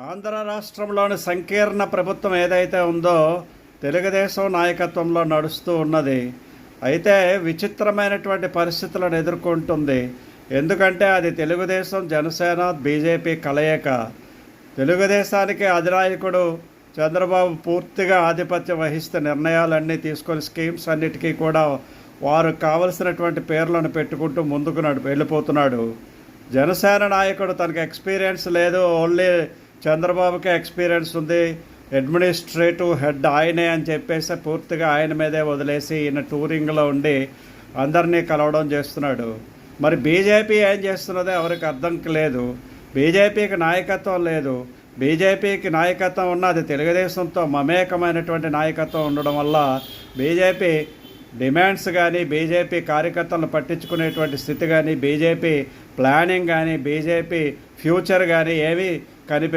ఆంధ్ర రాష్ట్రంలోని సంకీర్ణ ప్రభుత్వం ఏదైతే ఉందో తెలుగుదేశం నాయకత్వంలో నడుస్తూ ఉన్నది. అయితే విచిత్రమైనటువంటి పరిస్థితులను ఎదుర్కొంటుంది. ఎందుకంటే అది తెలుగుదేశం, జనసేన, బీజేపీ కలయిక. తెలుగుదేశానికి అధినాయకుడు చంద్రబాబు పూర్తిగా ఆధిపత్యం వహిస్తే నిర్ణయాలన్నీ తీసుకొని స్కీమ్స్ అన్నిటికీ కూడా వారు కావలసినటువంటి పేర్లను పెట్టుకుంటూ ముందుకు వెళ్ళిపోతున్నాడు. జనసేన నాయకుడు తనకు ఎక్స్పీరియన్స్ లేదు, ఓన్లీ చంద్రబాబుకే ఎక్స్పీరియన్స్ ఉంది, అడ్మినిస్ట్రేటివ్ హెడ్ ఆయనే అని చెప్పేసి పూర్తిగా ఆయన మీదే వదిలేసి ఈయన టూరింగ్లో ఉండి అందరినీ కలవడం చేస్తున్నాడు. మరి బీజేపీ ఏం చేస్తున్నదో ఎవరికి అర్థం లేదు. బీజేపీకి నాయకత్వం లేదు. బీజేపీకి నాయకత్వం ఉన్నది తెలుగుదేశంతో మమేకమైనటువంటి నాయకత్వం ఉండడం వల్ల బీజేపీ డిమాండ్స్ కానీ, బీజేపీ కార్యకర్తలను పట్టించుకునేటువంటి స్థితి కానీ, బీజేపీ ప్లానింగ్ కానీ, బీజేపీ ఫ్యూచర్ కానీ ఏమీ కనిపించ